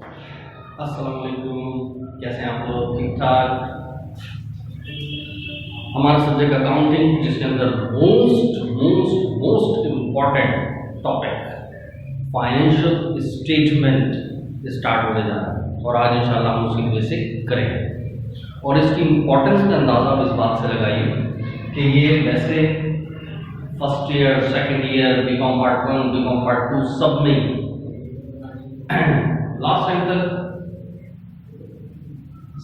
अस्सलाम वालेकुम, कैसे हैं आप लोग? ठीक ठाक। हमारा सब्जेक्ट अकाउंटिंग, जिसके अंदर most most most important topic financial statement start होने जा रहा है और आज इंशाल्लाह हम उसकी बेसिक करेंगे। और इसकी इम्पोर्टेंस का अंदाज़ा आप इस बात से लगाइए कि ये वैसे first year, second year, BCom part 1, BCom part 2 सब में लास्ट टाइम तक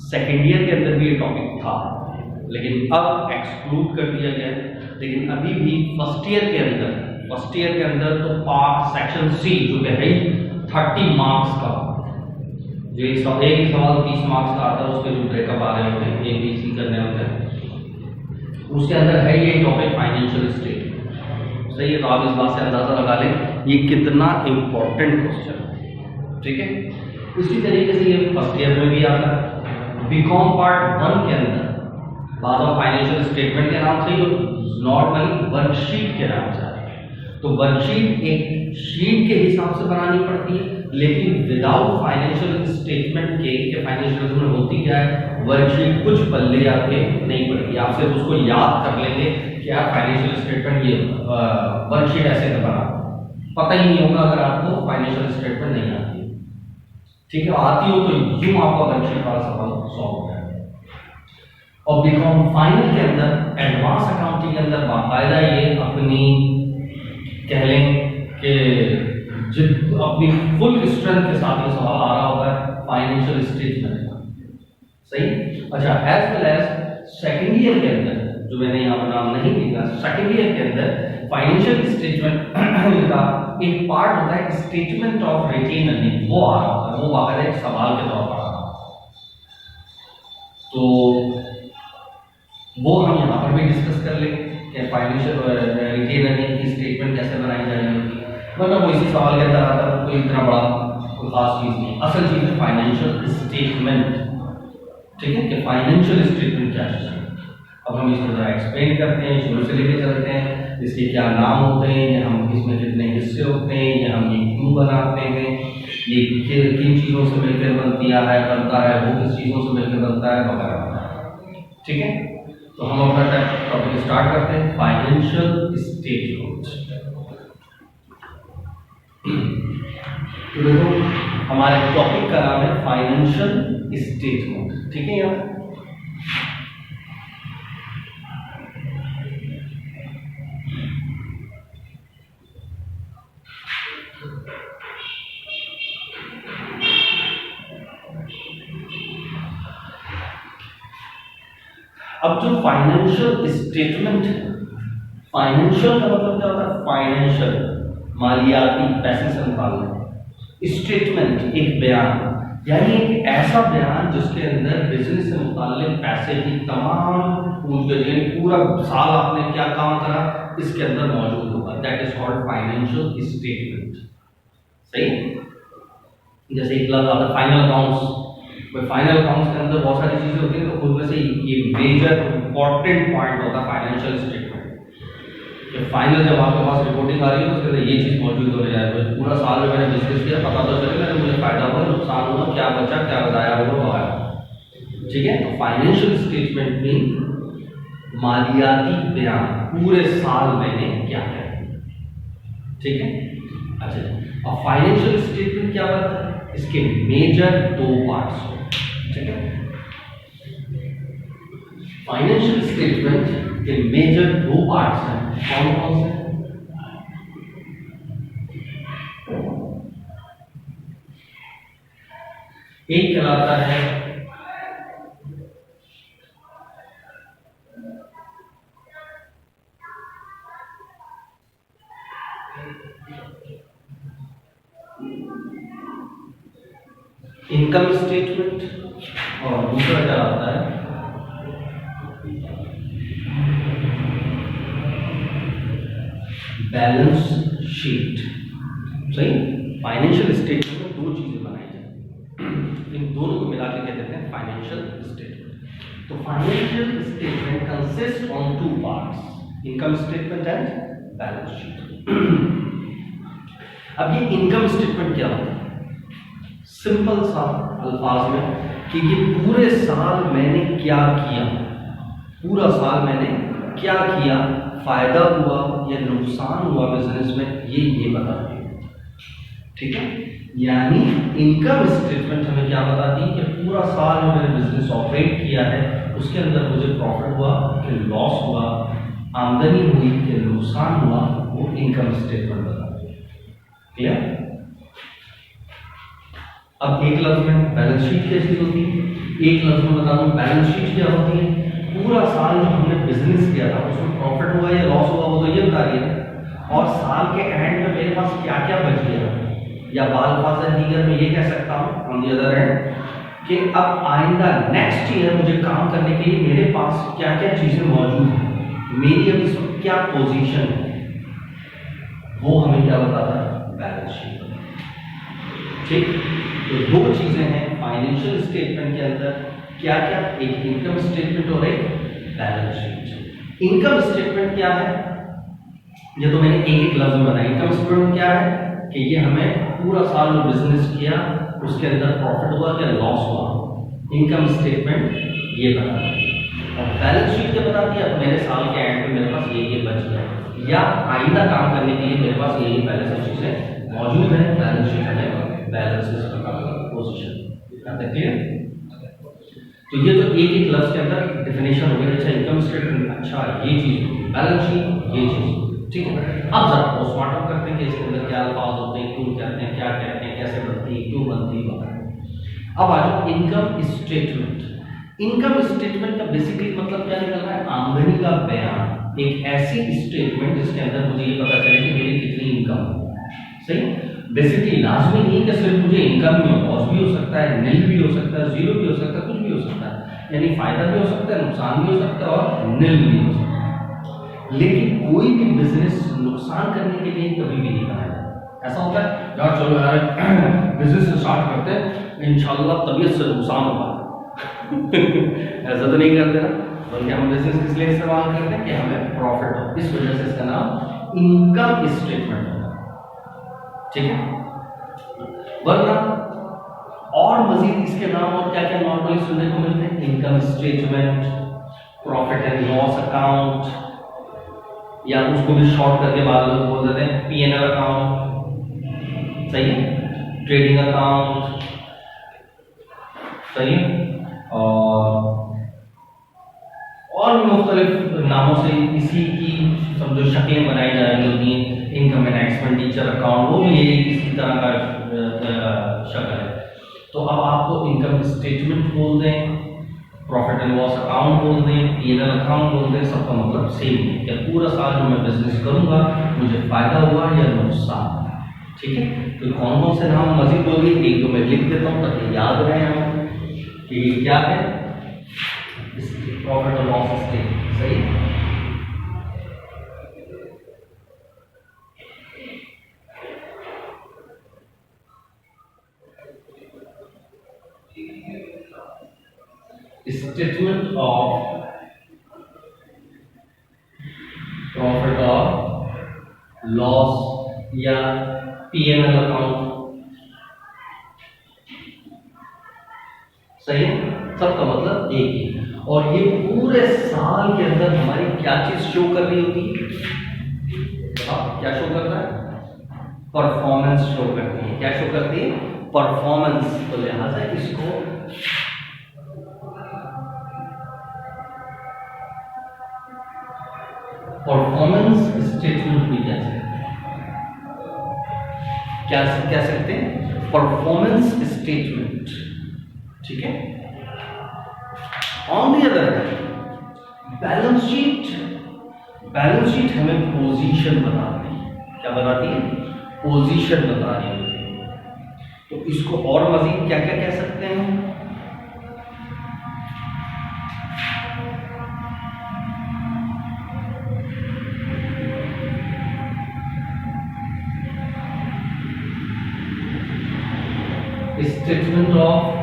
सेकेंड ईयर के अंदर भी ये टॉपिक था, लेकिन अब एक्सक्लूड कर दिया गया है। लेकिन अभी भी फर्स्ट ईयर के अंदर तो पार्ट सेक्शन सी जो कि है 30 मार्क्स का, जो एक सवाल 30 मार्क्स का आता है, उसके जो ब्रेकअप आ रहे होते हैं, ए बी सी करने होते हैं, उसके अंदर है ये टॉपिक फाइनेंशियल स्टेटमेंट। सही है, तो आप इस बात से अंदाजा लगा लें ये कितना इम्पोर्टेंट क्वेश्चन है। ठीक है, उसी तरीके से ये फर्स्ट ईयर में भी आता है। बीकॉम पार्ट 1 के अंदर बाद ऑफ फाइनेंशियल स्टेटमेंट के नाम से ही नॉर्मली वर्कशीट के नाम से आता है। तो वर्कशीट एक शीट के हिसाब से बनानी पड़ती है, लेकिन विदाउट फाइनेंशियल स्टेटमेंट के फाइनेंशियल स्टेटमेंट होती क्या है, वर्कशीट कुछ पल्ले आपके नहीं पड़ती। आप सिर्फ उसको याद कर लेंगे कि आप फाइनेंशियल स्टेटमेंट ये वर्कशीट ऐसे तो बना, पता ही नहीं होगा अगर आपको फाइनेंशियल स्टेटमेंट नहीं आती है। ठीक है, आती हो तो यूं आपका वर्कशीट वाला सवाल सॉल्व हो जाएगा। और बीकॉम फाइनल के अंदर एडवांस अकाउंटिंग के अंदर बाकायदा ये अपनी कह लें कि अपनी फुल स्ट्रेंथ के साथ ये सवाल आ रहा होगा फाइनेंशियल स्टेटमेंट का। सही। अच्छा, as well as second year के अंदर, जो मैंने यहाँ पर नाम नहीं लिखा, सेकेंड ईयर के अंदर फाइनेंशियल स्टेटमेंट का एक पार्ट होता है स्टेटमेंट ऑफ रिटेन अर्निंग, वो आ रहा होता है, वो बाकायदा एक सवाल के तौर पर आ रहा होता है। तो वो हम यहाँ पर भी डिस्कस कर लेंगे कि फाइनेंशियल रिटेन अर्निंग की स्टेटमेंट कैसे बनाई जाएगी। मतलब वो इसी सवाल के अंदर आता है, कोई इतना बड़ा कोई खास चीज़ नहीं। असल चीज़ है फाइनेंशियल स्टेटमेंट। ठीक है, कि फाइनेंशियल स्टेटमेंट क्या है। अब हम इसको जरा एक्सप्लेन करते हैं, शुरू से लेके चलते हैं। इसके क्या नाम होते हैं, या हम इसमें कितने हिस्से होते हैं, या हम ये क्यों बनाते हैं, ये किन चीज़ों से मिलकर बनता है, वो किस चीज़ों से मिलकर बनता है, वगैरह। ठीक है, तो हम अपना टॉपिक स्टार्ट करते हैं, फाइनेंशियल स्टेटमेंट। तो देखो, हमारे टॉपिक का नाम है फाइनेंशियल स्टेटमेंट। ठीक है, यहाँ अब जो फाइनेंशियल स्टेटमेंट है, फाइनेंशियल का मतलब क्या होता है, फाइनेंशियल मालियाती, पैसे से निकालना। स्टेटमेंट एक बयान, यानी एक ऐसा बयान जिसके अंदर बिजनेस से मुताल्लिक पैसे की तमाम पूरा साल आपने क्या काम करा इसके अंदर मौजूद होगा। That is called financial statement. सही। जैसे एक लफ्ज़ आता है फाइनल अकाउंट्स। फाइनल अकाउंट्स के अंदर बहुत सारी चीजें होती हैं, तो उनमें से ये मेजर इंपॉर्टेंट पॉइंट होता है फाइनेंशियल स्टेटमेंट। कि फाइनल जब आपके पास रिपोर्टिंग आ रही है तो उसके अंदर ये चीज मौजूद होने जाएगी, पूरा साल में मैंने बिजनेस किया, पता तो चले मैंने, मुझे फायदा हुआ, नुकसान हुआ, क्या बचा, क्या बताया हुआ, वगैरह। ठीक है, तो फाइनेंशियल स्टेटमेंट में मालियाती बयान, पूरे साल मैंने क्या किया। ठीक है। अच्छा, अब फाइनेंशियल स्टेटमेंट क्या होता है, इसके मेजर 2 पार्ट्स। ठीक है, फाइनेंशियल स्टेटमेंट के मेजर 2 पार्ट्स हैं। कौन कौन से? एक कहलाता है इनकम स्टेटमेंट और दूसरा क्या आता है बैलेंस शीट। सही। फाइनेंशियल स्टेटमेंट में 2 चीजें बनाई जाती हैं, इन दोनों को मिला के कहते हैं फाइनेंशियल स्टेटमेंट। तो financial statement consist on 2 parts, income statement and balance sheet. अब ये इनकम स्टेटमेंट क्या होता है? सिंपल सा अल्फाज में कि ये पूरे साल मैंने क्या किया, पूरा साल मैंने क्या किया, फायदा हुआ या नुकसान हुआ बिजनेस में, ये बताती है। ठीक है, यानी इनकम स्टेटमेंट हमें क्या बताती है कि पूरा साल जो मैंने बिजनेस ऑपरेट किया है उसके अंदर मुझे प्रॉफिट हुआ कि लॉस हुआ, आमदनी हुई कि नुकसान हुआ, वो इनकम स्टेटमेंट बताती है। क्लियर? अब एक लफ्ज में बैलेंस शीट कैसी होती है, एक लफ्ज में बता दूं बैलेंस शीट क्या होती है। पूरा साल जो हमने बिजनेस किया था उसमें प्रॉफिट हुआ या लॉस हुआ वो तो ये बता रही है, और साल के एंड में मेरे पास क्या क्या बच गया, या बाल दीगर में ये कह सकता हूँ ऑन दी अदर हैंड कि अब आइंदा नेक्स्ट ईयर मुझे काम करने के लिए मेरे पास क्या क्या चीजें मौजूद हैं, मेरी अभी इस वक्त क्या पोजीशन है, वो हमें क्या बताता है, बैलेंस शीट। ठीक, तो दो चीजें हैं फाइनेंशियल स्टेटमेंट के अंदर, क्या क्या, एक इनकम स्टेटमेंट और एक बैलेंस शीट। इनकम स्टेटमेंट क्या है, ये तो मैंने एक एक लफ्ज में बताया। इनकम स्टेटमेंट क्या है कि ये हमें पूरा साल जो बिजनेस किया उसके अंदर प्रॉफिट हुआ या लॉस हुआ, इनकम स्टेटमेंट ये बताती है। और बैलेंस शीट क्या बताती है, मेरे साल के एंड में मेरे पास ये बच गया, या आइंदा काम करने के लिए मेरे पास ये बैलेंस चीजें मौजूद है। बैलेंस शीट हमें बैलेंसेस पोजीशन क्लियर। तो ये तो एक एक लफ्ज के अंदर डेफिनेशन हो गया। अच्छा, इनकम स्टेटमेंट, अच्छा ये चीज, बैलेंस शीट ये चीज। ठीक है, अब जरा पोस्टमार्टम करते हैं कि इसके अंदर क्या अल्फाज होते हैं, क्यों कहते हैं, क्या कहते हैं, कैसे बनती है, क्यों बनती है। अब आ जाओ इनकम स्टेटमेंट। इनकम स्टेटमेंट का बेसिकली मतलब क्या निकल रहा है, आमदनी का बयान। एक ऐसी स्टेटमेंट जिसके अंदर मुझे ये पता चले कि मेरी कितनी इनकम है। सही, बेसिकली लाजमी नहीं कि सिर्फ मुझे इनकम ही हो, लॉस भी हो सकता है, नील भी हो सकता है, जीरो भी हो सकता है, कुछ भी हो सकता है, यानी फायदा भी हो सकता है, नुकसान भी हो सकता है और नील भी हो सकता है। लेकिन कोई भी बिजनेस नुकसान करने के लिए कभी भी नहीं बनाया जाता। ऐसा होता है यार चलो यार बिजनेस स्टार्ट करते हैं इंशाल्लाह तबीयत से नुकसान होगा ऐसा तो नहीं करते ना, बल्कि हम बिजनेस किस लिए इस्तेमाल करते हैं कि हमें प्रॉफिट हो, इस वजह से इसका नाम इनकम स्टेटमेंट होगा। ठीक है, वरना और मजीद इसके नाम और क्या क्या नॉर्मली सुनने को मिलते हैं, income statement, profit and loss account, या उसको भी शॉर्ट करके बाद लोग बोल देते हैं पीएनएल अकाउंट। सही है, ट्रेडिंग अकाउंट। सही है, और भी मुख्तलिफ नामों से इसी की समझो शक्लें बनाई जा रही होती हैं। इनकम एंड एक्सपेंडिचर अकाउंट, वो भी यही इसी तरह का शक्ल है। तो अब आपको इनकम स्टेटमेंट बोल दें, प्रॉफिट एंड लॉस अकाउंट बोल दें, पीएनएल अकाउंट बोल दें, सबका मतलब सेम है कि पूरा साल जो मैं बिजनेस करूंगा मुझे फायदा हुआ या नुकसान। ठीक है, तो कौन कौन से नाम मजीद बोलिए, एक दो मैं लिख देता हूँ ताकि याद रहे हमें कि क्या है प्रॉफिट और लॉस स्टेटमेंट। सही, स्टेटमेंट ऑफ प्रॉफिट और लॉस या पीएनएल अकाउंट। सही है, सबका मतलब एक ही। और ये पूरे साल के अंदर हमारी क्या चीज शो कर रही होती है, क्या शो करता है, परफॉर्मेंस शो करती है। क्या शो करती है, परफॉर्मेंस। तो लिहाजा इसको परफॉर्मेंस स्टेटमेंट भी कह सकते हैं। क्या कह सकते हैं, परफॉर्मेंस स्टेटमेंट। ठीक है, on the other hand balance sheet, balance sheet हमें पोजीशन बताती है। क्या बताती है, पोजीशन बता रही है। तो इसको और मजीद क्या क्या कह सकते हैं, स्टेटमेंट ऑफ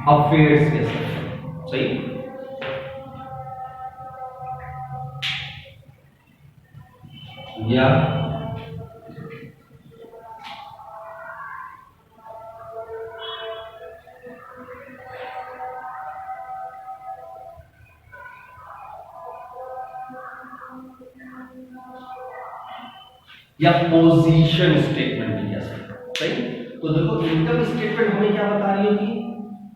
अफेयर्स कह सकते हैं। सही, या या पोजीशन स्टेटमेंट भी कह सकते हैं, सही। तो देखो इनकम स्टेटमेंट हमें क्या बता रही होगी,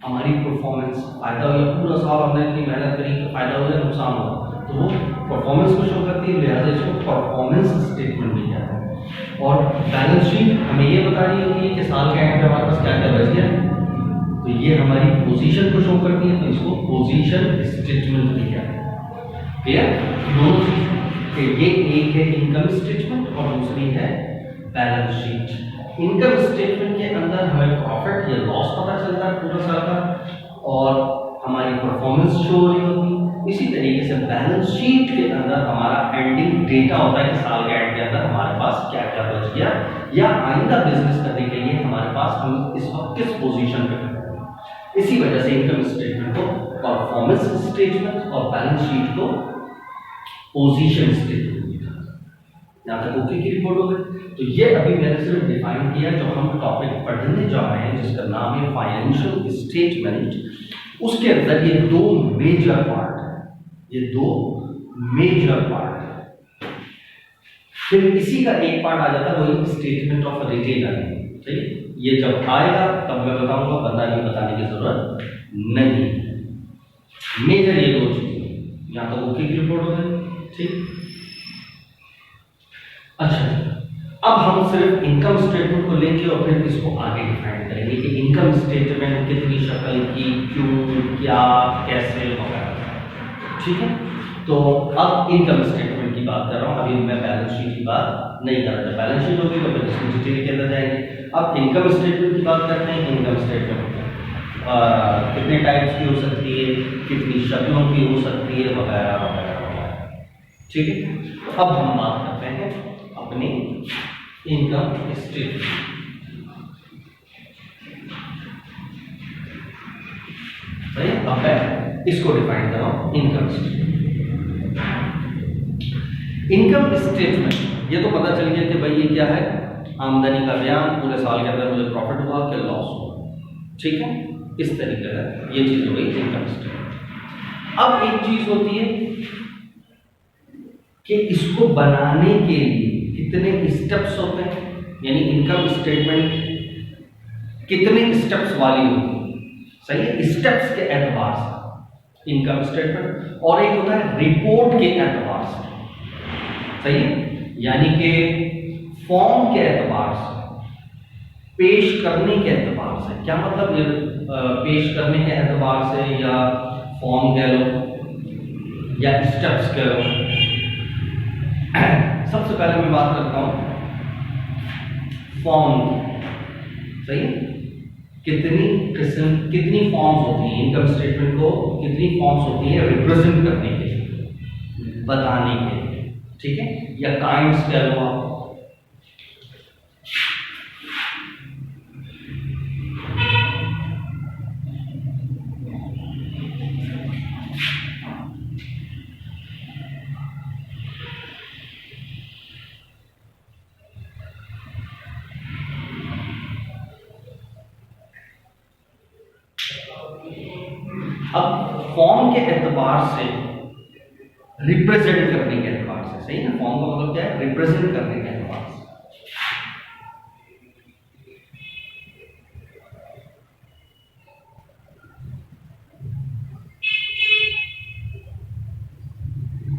हमारी परफॉर्मेंस, फायदा हो या पूरा साल हमने इतनी मेहनत करी तो फायदा हो या नुकसान हो, तो वो परफॉर्मेंस को शो करती है, लिहाजा इसको परफॉर्मेंस स्टेटमेंट भी कहते हैं। और बैलेंस शीट हमें ये बता रही होगी कि साल के एंड में हमारे पास क्या क्या बच गया, तो ये हमारी पोजीशन को शो करती है, तो इसको पोजीशन स्टेटमेंट भी कहते हैं। क्लियर, दोनों चीज, ये एक है इनकम स्टेटमेंट और दूसरी है बैलेंस शीट। इनकम स्टेटमेंट के अंदर हमें प्रॉफिट या लॉस पता चलता है पूरा साल का, और हमारी परफॉर्मेंस शो हो रही होती है। इसी तरीके से बैलेंस शीट के अंदर हमारा एंडिंग डेटा होता है कि साल के एंड के अंदर हमारे पास क्या क्या बच गया, या आइंदा बिजनेस करने के लिए हमारे पास हम इस वक्त किस पोजीशन पे हैं। इसी वजह से इनकम स्टेटमेंट को परफॉर्मेंस स्टेटमेंट और बैलेंस शीट को पोजीशन स्टेटमेंट। यहाँ तक ओके की रिपोर्ट हो गई। तो ये अभी मैंने सिर्फ डिफाइन किया, जो हम टॉपिक पढ़ने जा रहे हैं जिसका नाम है फाइनेंशियल स्टेटमेंट, उसके अंदर ये दो मेजर पार्ट है, ये दो मेजर पार्ट है। फिर इसी का एक पार्ट आ जाता है वही स्टेटमेंट ऑफ रिटेन अर्निंग, ठीक। ये जब आएगा तब मैं बताऊंगा, बताने की जरूरत नहीं। मेजर ये दो चीजें, यहाँ तक ओके की रिपोर्ट हो गई, ठीक। अच्छा, अब हम सिर्फ इनकम स्टेटमेंट को लेंगे और फिर इसको आगे डिफाइन करेंगे कि इनकम स्टेटमेंट कितनी शक्ल की, क्यों, क्या, कैसे वगैरह, ठीक है। तो अब इनकम स्टेटमेंट की बात कर रहा हूँ, अभी मैं बैलेंस शीट की बात नहीं कर रहा। बैलेंस शीट होगी तो फिर इसमें डिटेल के अंदर जाएंगे। अब इनकम स्टेटमेंट की बात करते हैं। इनकम स्टेटमेंट कितने टाइप्स की हो सकती है, कितनी शक्लों की हो सकती है, वगैरह वगैरह वगैरह, ठीक है। अब हम बात करते हैं अपनी इनकम स्टेटमेंट। सही, अब मैं इसको डिफाइन कर रहा हूं, इनकम स्टेटमेंट। इनकम स्टेटमेंट ये तो पता चल गया कि भाई ये क्या है, आमदनी का बयान, पूरे साल के अंदर मुझे प्रॉफिट हुआ कि लॉस हुआ, ठीक है। इस तरीके से ये चीज हो गई इनकम स्टेटमेंट। अब एक चीज होती है कि इसको बनाने के लिए कितने स्टेप्स होते हैं, यानी इनकम स्टेटमेंट कितने स्टेप्स वाली होती है, सही है, स्टेप्स के एतबार से इनकम स्टेटमेंट, और एक होता है रिपोर्ट के एतबार से, सही है, यानी कि फॉर्म के एतबार से, पेश करने के एतबार से। क्या मतलब ये पेश करने के एतबार से, या फॉर्म कह लो या स्टेप्स कह लो। सबसे पहले मैं बात करता हूं फॉर्म, सही, कितनी फॉर्म्स होती हैं इनकम स्टेटमेंट को, कितनी फॉर्म्स होती हैं रिप्रेजेंट करने के लिए, बताने के लिए, ठीक है, या काइंड्स कह लो आप। अब फॉर्म के एतबार से, रिप्रेजेंट करने के एतबार से, सही ना, फॉर्म का मतलब क्या है, रिप्रेजेंट करने के एतबार से।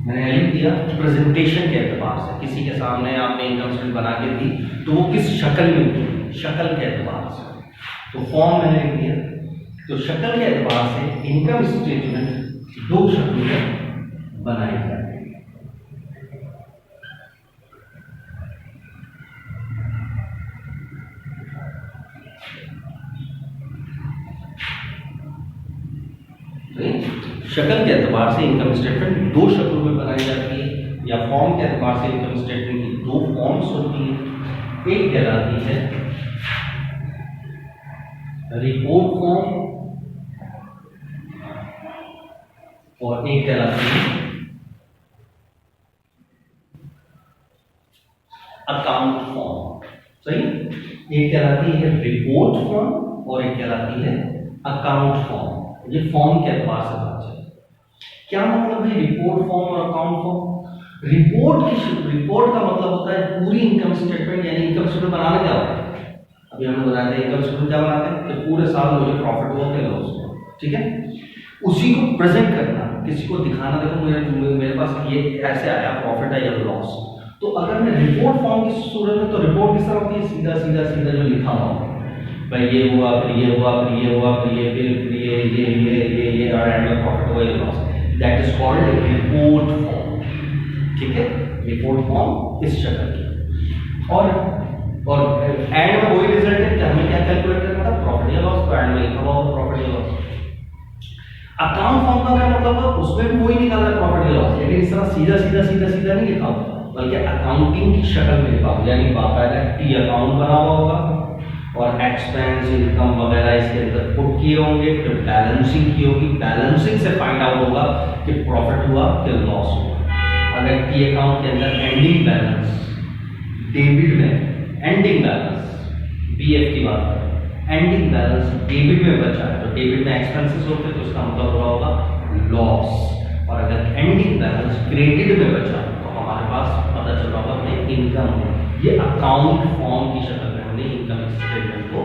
मैंने लिख दिया प्रेजेंटेशन के एतबार से, किसी के सामने आपने इनकम स्टेटमेंट बना के दी तो वो किस शक्ल में होगी, शक्ल के एतबार से, तो फॉर्म मैंने लिख दिया। तो शक्ल के एतबार से इनकम स्टेटमेंट दो शक्लों में बनाई जाती है। शक्ल के एतबार से इनकम स्टेटमेंट दो शक्लों में बनाई जाती है, या फॉर्म के एतबार से इनकम स्टेटमेंट की दो फॉर्म्स होती है। एक कहलाती है रिपोर्ट फॉर्म और एक कहलाती है अकाउंट फॉर्म, सही। एक कहलाती है रिपोर्ट फॉर्म और एक कहलाती है अकाउंट फॉर्म। ये फॉर्म के एतबार से बात है। क्या मतलब है रिपोर्ट फॉर्म और अकाउंट फॉर्म? रिपोर्ट का मतलब होता है पूरी इनकम स्टेटमेंट, यानी इनकम स्टेटमेंट बनाना क्या होता है, अभी हमने बताया था इनकम स्टेटमेंट क्या बनाते हैं कि पूरे साल मुझे प्रॉफिट हुआ क्या लॉस हुआ, ठीक है, उसी को प्रेजेंट करना, किसी को दिखाना, देखो मेरे पास ये ऐसे आया प्रॉफिट है या लॉस। तो अगर मैं रिपोर्ट फॉर्म की सूरत में, तो रिपोर्ट किस तरह होती है, सीधा सीधा सीधा जो लिखा हुआ भाई ये हुआ फिर ये हुआ फिर ये हुआ फिर ये फिर ये और एंड में प्रॉफिट हुआ या loss, that is called report form, ठीक है, रिपोर्ट फॉर्म इस शक्ल की। और एंड में वही रिजल्ट है कि हमें क्या कैलकुलेट करना था, प्रॉफिट या लॉस, तो एंड में लिखा हुआ प्रॉफिट या लॉस। अकाउंट फॉर्म का क्या मतलब है, उसमें भी वही निकालना है प्रॉफिट या लॉस, लेकिन इस तरह सीधा सीधा सीधा सीधा नहीं लिखा हुआ, बल्कि अकाउंटिंग की शक्ल में लिखा हुआ, यानी बाकायदा टी अकाउंट बना हुआ होगा और एक्सपेंस इनकम वगैरह इसके अंदर पुट किए होंगे, फिर बैलेंसिंग की होगी, बैलेंसिंग से फाइंड आउट होगा कि प्रॉफिट हुआ कि लॉस हुआ। अगर टी अकाउंट के अंदर एंडिंग बैलेंस, डेबिट में एंडिंग बैलेंस, बीएफ की बात करें, एंडिंग बैलेंस डेबिट में बचा है, तो डेबिट में एक्सपेंसेस होते हैं तो उसका मतलब हो रहा होगा लॉस, और अगर एंडिंग बैलेंस क्रेडिट में बचा तो हमारे पास पता चल रहा होगा हमें इनकम। ये अकाउंट फॉर्म की शक्ल में हमने इनकम स्टेटमेंट को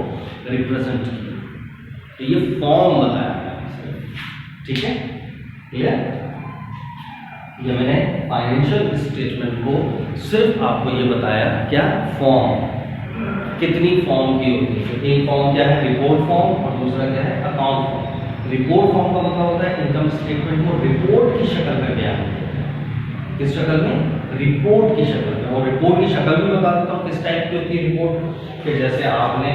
रिप्रेजेंट किया, तो ये फॉर्म बताया है, ठीक है, क्लियर। ये मैंने फाइनेंशियल स्टेटमेंट को सिर्फ आपको ये बताया क्या, फॉर्म कितनी फॉर्म की होती है, तो एक फॉर्म क्या है रिपोर्ट फॉर्म और दूसरा क्या है अकाउंट फॉर्म। रिपोर्ट फॉर्म का मतलब होता है इनकम स्टेटमेंट को रिपोर्ट की शक्ल में बयान किया, किस शक्ल में, रिपोर्ट की शक्ल में। और रिपोर्ट की शक्ल भी बता देता हूँ किस टाइप की होती है रिपोर्ट, कि जैसे आपने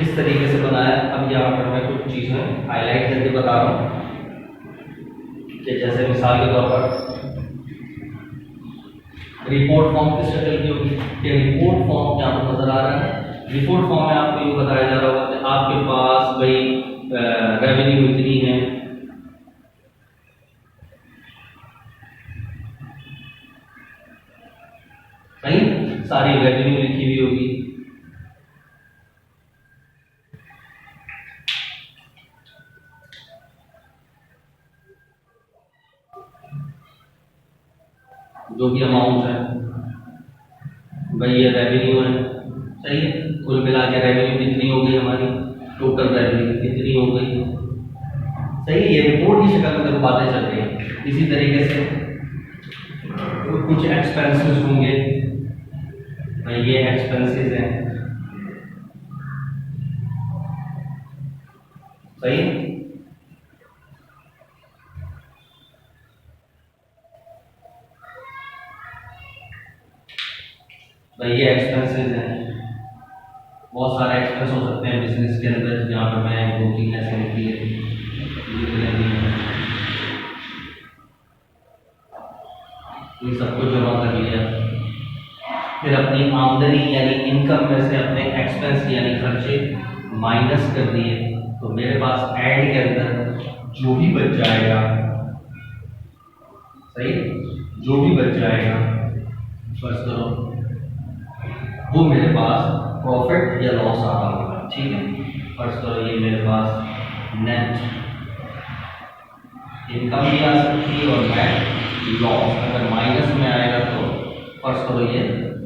इस तरीके से बनाया, अब यहाँ पर मैं कुछ चीज़ें हाईलाइट करके बता रहा हूँ, कि जैसे मिसाल के तौर पर रिपोर्ट फॉर्म किस शक्ल की होगी, कि रिपोर्ट फॉर्म क्या आपको नजर आ रहा है, रिपोर्ट फॉर्म में आपको ये बताया जा रहा होगा कि आपके पास भाई रेवेन्यू इतनी है, सही, सारी रेवेन्यू लिखी हुई होगी, जो भी अमाउंट है भाई ये रेवेन्यू है, सही है, कुल मिला के रेवेन्यू कितनी हो गई हमारी, टोटल रेवेन्यू कितनी हो गई, सही है, ये रिपोर्ट की शक्ल में देखो बातें चल रही है। इसी तरीके से कुछ एक्सपेंसेस होंगे, भाई ये एक्सपेंसेस हैं, सही, भाई ये एक्सपेंसेस हैं, बहुत सारे एक्सपेंस हो सकते हैं बिजनेस के अंदर, जहाँ पर मैं दो तीन ऐसे होती है, ये सबको जमा कर लिया, फिर अपनी आमदनी यानी इनकम में से अपने एक्सपेंस यानी खर्चे माइनस कर दिए, तो मेरे पास एंड के अंदर जो भी बच जाएगा, सही, जो भी बच जाएगा फर्स्ट करो वो मेरे पास प्रॉफिट या लॉस आ रहा होगा, ठीक है, फर्स्ट करो ये मेरे पास नेट इनकम भी आ सकती है और नेट लॉस, अगर माइनस में आएगा तो फर्स्ट करो ये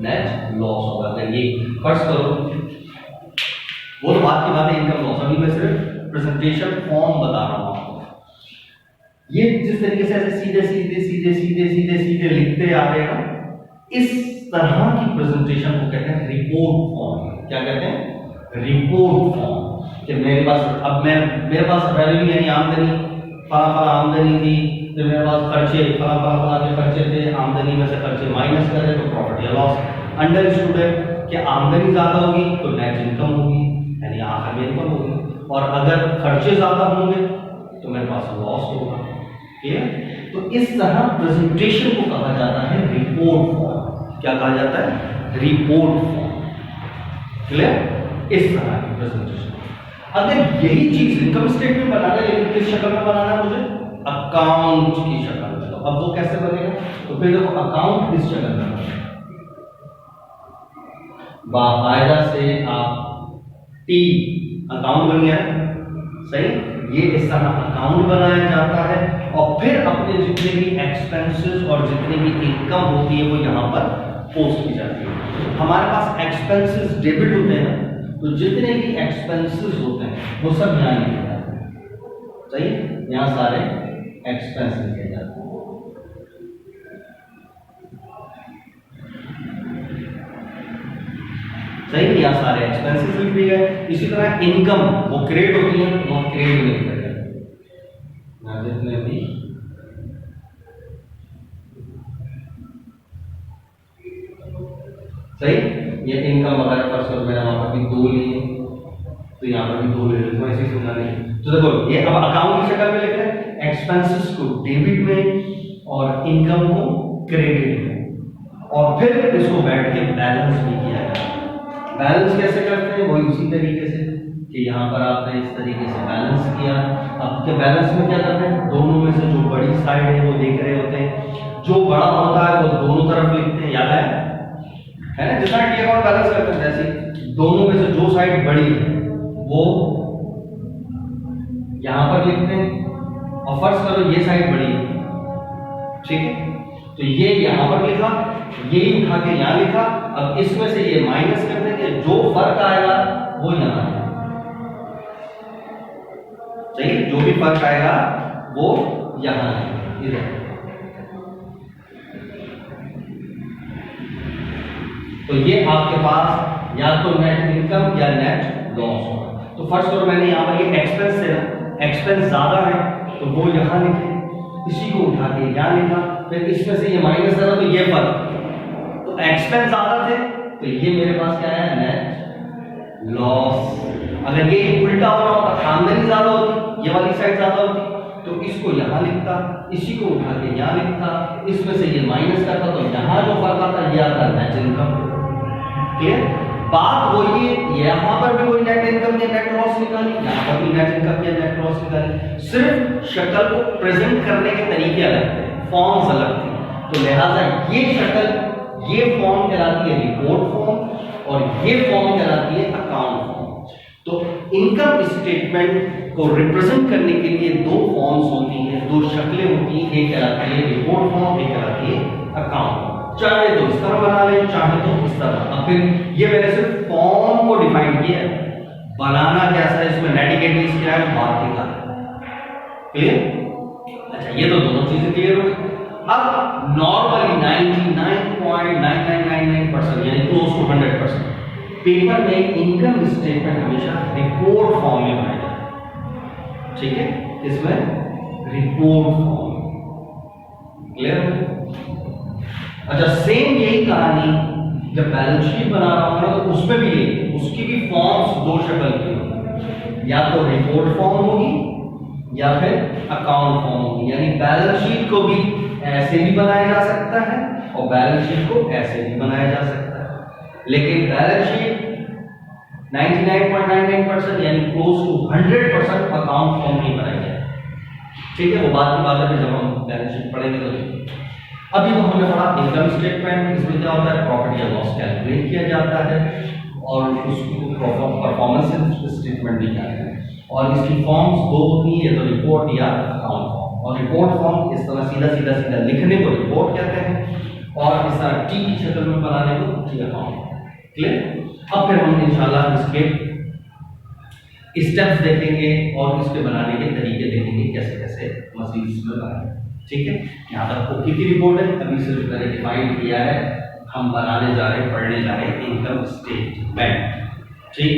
नेट लॉस होगा। अगर ये फर्स्ट करो वो तो बात की बात है इनकम लॉस, अभी मैं सिर्फ प्रेजेंटेशन फॉर्म बता रहा हूँ आपको। ये जिस तरीके से ऐसे सीधे सीधे सीधे सीधे सीधे सीधे लिखते आ रहे हैं, इस तरह की प्रेजेंटेशन को कहते हैं रिपोर्ट फॉर्म। क्या कहते हैं, रिपोर्ट फॉर्म। कि मेरे पास अब मेरे पास रेवेन्यू यानी आमदनी, फला आमदनी थी, तो मेरे पास खर्चे फला के खर्चे थे, आमदनी में से खर्चे माइनस करें तो प्रॉफिट या लॉस। अंडरस्टूड है कि आमदनी ज्यादा होगी तो नेट इनकम होगी, यानी आखिर में इनकम होगी, और अगर खर्चे ज्यादा होंगे तो मेरे पास लॉस होगा। ठीक है, तो इस तरह प्रेजेंटेशन को कहा जाता है रिपोर्ट फॉर्म। क्या कहा जाता है, रिपोर्ट फॉर्म। क्लियर, इस तरह की प्रेजेंटेशन। अगर यही चीज इनकम स्टेटमेंट बनाना है, लेकिन किस शक्ल में बनाना है मुझे, अकाउंट की शक्ल में, तो अब वो कैसे बनेगा, तो फिर देखो अकाउंट किस शक्ल में बनेगा, बाकायदा से आप टी अकाउंट बन गया, सही, ये इस तरह अकाउंट बनाया जाता है। और फिर अपने जितने भी एक्सपेंसेस और जितनी भी इनकम होती है वो यहाँ पर पोस्ट की जाती है। हमारे पास एक्सपेंसेस डेबिट होते हैं, तो जितने भी एक्सपेंसेस होते हैं वो सब यहाँ लिखे जाते हैं। सही, यहाँ सारे एक्सपेंस लिखे जाते हैं। सही, यहाँ सारे एक्सपेंसेस लिख दिए गए। इसी तरह इनकम वो क्रेडिट होती है, वो क्रेडिट में लिखा जाता है। जितने भी सही, ये इनकम वगैरह पर सर मैंने वहां पर भी 2 लिए, तो यहाँ पर भी 2 ले लेते हैं, ऐसे ही समझा नहीं। तो देखो ये अब अकाउंट की शक्ल में लिख रहे हैं, एक्सपेंसेस को डेबिट में और इनकम को क्रेडिट में, और फिर इसको बैठ के बैलेंस भी किया जाता है। बैलेंस कैसे करते हैं, वही उसी तरीके से कि यहाँ पर आपने इस तरीके से बैलेंस किया। अब के बैलेंस में क्या करते हैं, दोनों में से जो बड़ी साइड है वो देख रहे होते हैं, जो बड़ा होता है वो दोनों तरफ लिखते हैं, याद है ना, जितना टी अकाउंट बैलेंस करते हैं जैसे दोनों में से जो साइड बड़ी है वो यहां पर लिखते हैं, और फर्ज करो ये साइड बड़ी है, ठीक है, तो ये यहां पर लिखा, ये उठा के यहां लिखा। अब इसमें से ये माइनस कर देंगे, जो फर्क आएगा वो यहां है, सही, जो भी फर्क आएगा वो यहां है, इधर। तो ये आपके पास या तो नेट इनकम या नेट लॉस होगा। तो फर्स्ट करो मैंने यहाँ पर ये एक्सपेंस है ना, एक्सपेंस ज्यादा है तो वो यहाँ लिखे, इसी को उठा के यहाँ लिखा, फिर इसमें से ये माइनस करा तो ये फर्क, तो एक्सपेंस ज्यादा थे तो ये मेरे पास क्या है, नेट लॉस। अगर ये उल्टा हो रहा होता, आमदनी ज्यादा होती, ये वाली साइड ज्यादा होती, तो इसको यहाँ लिखता, इसी को उठा के यहाँ लिखता, इसमें से ये माइनस करता, तो यहाँ जो फर्क आता ये आता नेट इनकम। क्लियर बात वही है, यहाँ पर भी वही नेट इनकम या नेट लॉस निकाली, यहाँ पर भी नेट इनकम या नेट लॉस निकाली, सिर्फ शक्ल को प्रेजेंट करने के तरीके अलग थे, फॉर्म्स अलग थे। तो लिहाजा ये शक्ल, ये फॉर्म कहलाती है रिपोर्ट फॉर्म और ये फॉर्म कहलाती है अकाउंट फॉर्म। तो इनकम स्टेटमेंट को रिप्रेजेंट करने के लिए 2 फॉर्म्स होती हैं, 2 शक्लें होती हैं, एक कहलाती है रिपोर्ट फॉर्म, एक कहलाती है अकाउंट। चाहे तो इस तरह बना लें, चाहे तो इस तरह। अब फिर ये मैंने सिर्फ फॉर्म को डिफाइन किया है, बनाना कैसा है, इसमें नेटिकेटिव्स क्या है, बात ही का। क्लियर? अच्छा, ये तो दोनों चीजें क्लियर हो गई। अब नॉर्मली 99.9999% यानी क्लोज टू 100% पेपर में इनकम स्टेटमेंट हमेशा रिपोर्ट फॉर्म में बनाया जाता है, ठीक है, इसमें रिपोर्ट फॉर्म। क्लियर? अच्छा, सेम यही कहानी जब बैलेंस शीट बना रहा हूं तो उसमें भी ये, उसकी भी फॉर्म्स 2 शक्ल की होगी, या तो रिपोर्ट फॉर्म होगी या फिर अकाउंट फॉर्म होगी। यानी बैलेंस शीट को भी ऐसे भी बनाया जा सकता है और बैलेंस शीट को ऐसे भी बनाया जा सकता है, लेकिन बैलेंस शीट 99.99% यानी क्लोज टू 100% अकाउंट फॉर्म नहीं बनाई जाए, ठीक है, वो बात की बात है जब हम बैलेंस शीट पढ़ेंगे तो। अभी तो हमने पढ़ा इनकम स्टेटमेंट, इसमें क्या होता है, प्रॉफिट या लॉस कैलकुलेट किया जाता है और उसको परफॉर्मेंस स्टेटमेंट भी कहते हैं, और इसकी फॉर्म्स 2 होती हैं, तो रिपोर्ट या अकाउंट फॉर्म। और रिपोर्ट फॉर्म इस तरह सीधा लिखने को रिपोर्ट कहते हैं, और इस तरह टी की शक्ल में बनाने को टी अकाउंट। क्लियर? अब फिर हम इंशाल्लाह इसके स्टेप्स देखेंगे और इसके बनाने के तरीके देखेंगे, कैसे कैसे मजीद इसमें बनाएंगे, ठीक है। यहाँ तक ओके की रिपोर्ट है, अभी सिर्फ मैंने डिफाइन किया है, हम बनाने जा रहे हैं, पढ़ने जा रहे हैं इनकम स्टेटमेंट, ठीक।